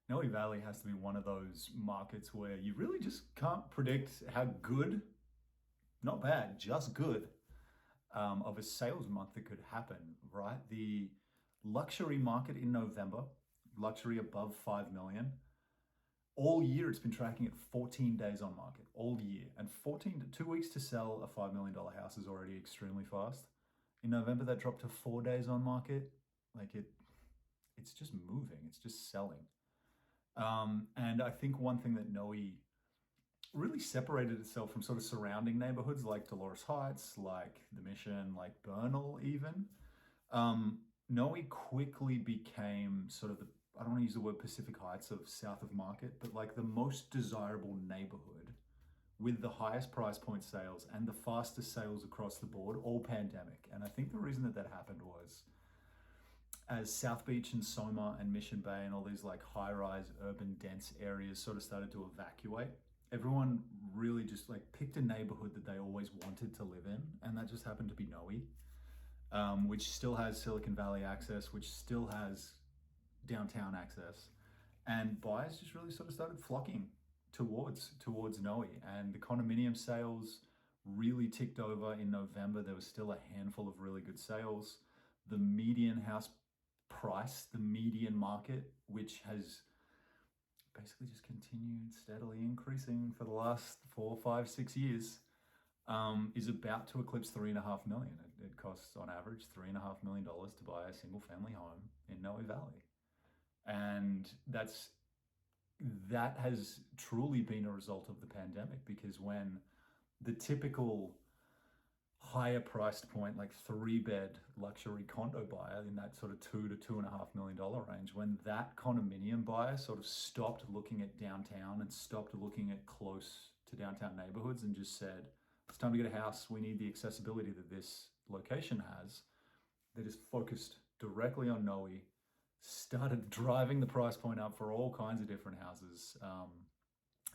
Noe Valley has to be one of those markets where you really just can't predict how good, not bad, just good, of a sales month that could happen, right? The luxury market in November, luxury above 5 million, all year it's been tracking at 14 days on market, all year. And 2 weeks to sell a $5 million house is already extremely fast. In November, that dropped to 4 days on market. Like it's just moving, it's just selling. And I think one thing that Noe really separated itself from sort of surrounding neighborhoods like Dolores Heights, like the Mission, like Bernal, even. Noe quickly became sort of the, I don't want to use the word Pacific Heights of south of Market, but like the most desirable neighborhood with the highest price point sales and the fastest sales across the board, all pandemic. And I think the reason that that happened was as South Beach and Soma and Mission Bay and all these like high rise urban dense areas sort of started to evacuate, everyone really just like picked a neighborhood that they always wanted to live in. And that just happened to be Noe, which still has Silicon Valley access, which still has downtown access. And buyers just really sort of started flocking towards Noe. And the condominium sales really ticked over in November. There was still a handful of really good sales. The median house price, the median market, which has basically just continued steadily increasing for the last 4, 5, 6 years, is about to eclipse 3.5 million. It costs on average $3.5 million to buy a single family home in Noe Valley. And that has truly been a result of the pandemic, because when the typical higher priced point, like 3-bed luxury condo buyer in that sort of $2 to $2.5 million range, when that condominium buyer sort of stopped looking at downtown and stopped looking at close to downtown neighborhoods and just said, it's time to get a house, we need the accessibility that this location has, that is focused directly on Noe, started driving the price point up for all kinds of different houses.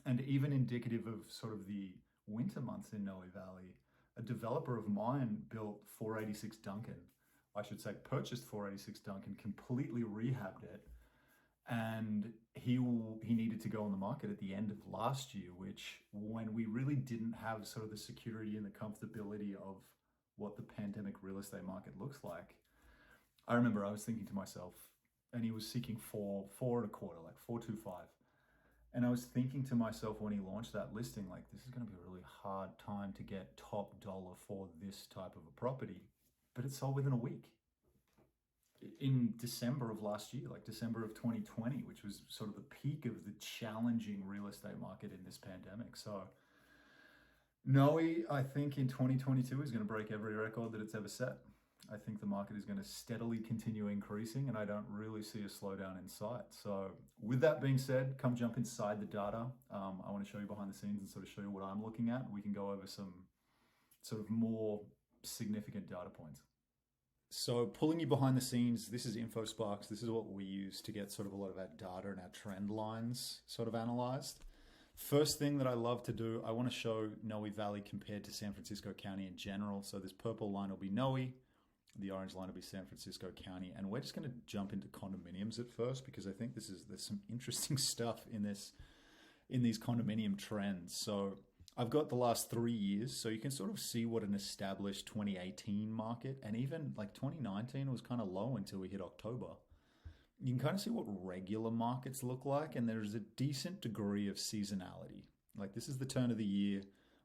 And even indicative of sort of the winter months in Noe Valley, a developer of mine built 486 Duncan. I should say purchased 486 Duncan, completely rehabbed it, and he needed to go on the market at the end of last year, which when we really didn't have sort of the security and the comfortability of what the pandemic real estate market looks like. I remember I was thinking to myself, and he was seeking four and a quarter, like 425. And I was thinking to myself when he launched that listing, like, this is going to be a really hard time to get top dollar for this type of a property. But it sold within a week. In December of last year, like December of 2020, which was sort of the peak of the challenging real estate market in this pandemic. So Noe, I think in 2022 is going to break every record that it's ever set. I think the market is going to steadily continue increasing, and I don't really see a slowdown in sight. So with that being said, come jump inside the data. I want to show you behind the scenes and sort of show you what I'm looking at. We can go over some sort of more significant data points. So pulling you behind the scenes, this is InfoSparks. This is what we use to get sort of a lot of our data and our trend lines sort of analyzed. First thing that I love to do, I want to show Noe Valley compared to San Francisco County in general. So this purple line will be Noe. The orange line will be San Francisco County. And we're just going to jump into condominiums at first, because I think there's some interesting stuff in these condominium trends. So I've got the last 3 years, so you can sort of see what an established 2018 market, and even like 2019 was kind of low until we hit October. You can kind of see what regular markets look like, and there's a decent degree of seasonality. Like, this is the turn of the year.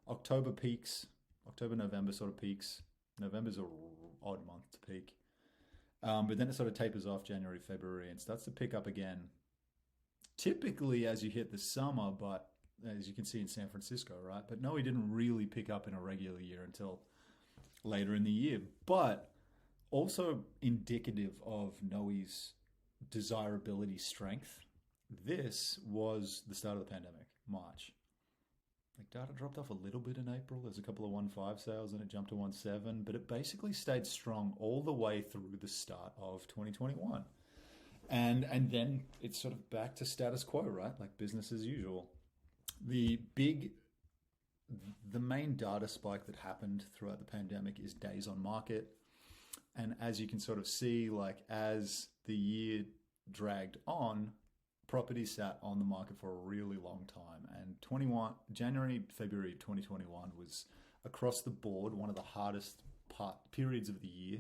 October peaks, October, November sort of peaks. November's a odd month to peak. But then it sort of tapers off January, February, and starts to pick up again. Typically as you hit the summer, but as you can see in San Francisco, right? But no, he didn't really pick up in a regular year until later in the year. But also indicative of Noe's desirability strength, this was the start of the pandemic, March. Like, data dropped off a little bit in April. There's a couple of 1.5 sales and it jumped to 1.7, but it basically stayed strong all the way through the start of 2021. And then it's sort of back to status quo, right? Like business as usual. The main data spike that happened throughout the pandemic is days on market. And as you can sort of see, like as the year dragged on, properties sat on the market for a really long time, and January, February 2021 was across the board one of the hardest periods of the year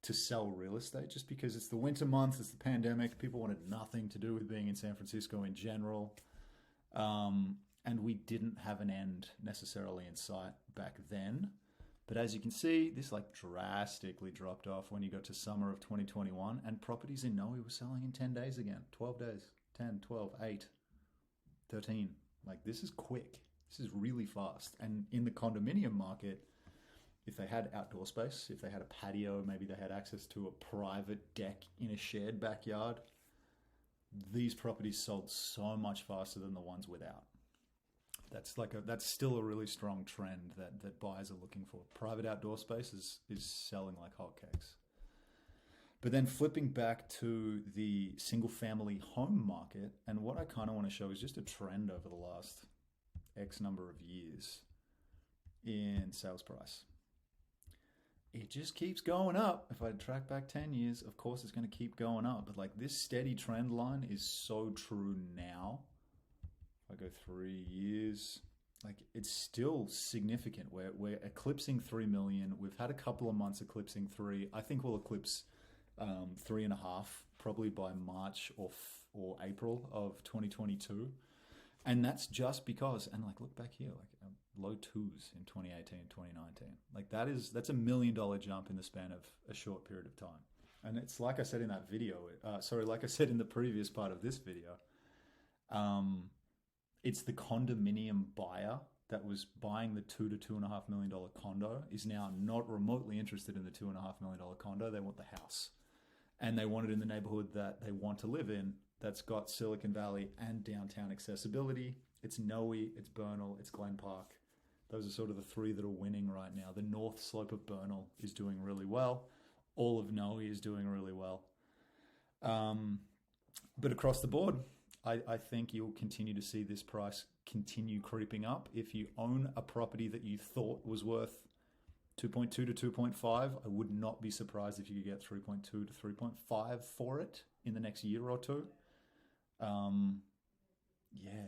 to sell real estate, just because it's the winter months, it's the pandemic, people wanted nothing to do with being in San Francisco in general. And we didn't have an end necessarily in sight back then. But as you can see, this like drastically dropped off when you got to summer of 2021, and properties in Noe were selling in 10 days again, 12 days, 10, 12, 8, 13. Like this is quick. This is really fast. And in the condominium market, if they had outdoor space, if they had a patio, maybe they had access to a private deck in a shared backyard, these properties sold so much faster than the ones without. That's still a really strong trend that buyers are looking for. Private outdoor space is selling like hotcakes. But then flipping back to the single family home market, and what I kind of want to show is just a trend over the last X number of years in sales price. It just keeps going up. If I track back 10 years, of course it's going to keep going up. But like this steady trend line is so true now. If I go 3 years, like it's still significant. We're eclipsing 3 million. We've had a couple of months eclipsing 3. I think we'll eclipse 3.5 probably by March or April of 2022. And that's just because, and like look back here, like low 2s in 2018, 2019. Like that's $1 million jump in the span of a short period of time. And it's like I said in that video, like I said in the previous part of this video, it's the condominium buyer that was buying the $2 to $2.5 million condo is now not remotely interested in the $2.5 million condo. They want the house. And they want it in the neighborhood that they want to live in, that's got Silicon Valley and downtown accessibility. It's Noe, it's Bernal, it's Glen Park. Those are sort of the three that are winning right now. The north slope of Bernal is doing really well. All of Noe is doing really well. But across the board, I think you'll continue to see this price continue creeping up. If you own a property that you thought was worth 2.2 to 2.5, I would not be surprised if you could get 3.2 to 3.5 for it in the next year or two.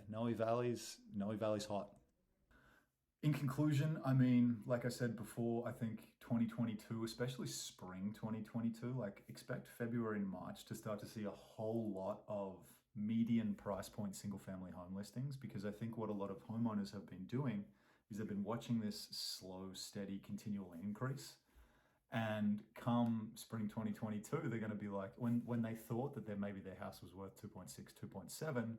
Noe Valley's hot. In conclusion, I mean, like I said before, I think 2022, especially spring 2022, like expect February and March to start to see a whole lot of median price point single family home listings, because I think what a lot of homeowners have been doing is they've been watching this slow, steady, continual increase. And come spring 2022, they're going to be like, when they thought that maybe their house was worth 2.6, 2.7,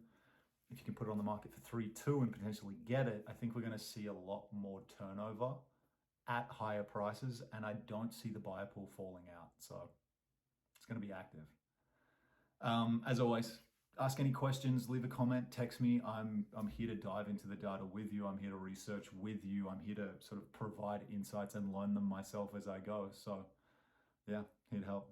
if you can put it on the market for 3.2 and potentially get it, I think we're going to see a lot more turnover at higher prices, and I don't see the buyer pool falling out. So it's going to be active. As always, ask any questions, leave a comment, text me. I'm here to dive into the data with you. I'm here to research with you. I'm here to sort of provide insights and learn them myself as I go. So yeah, here to help.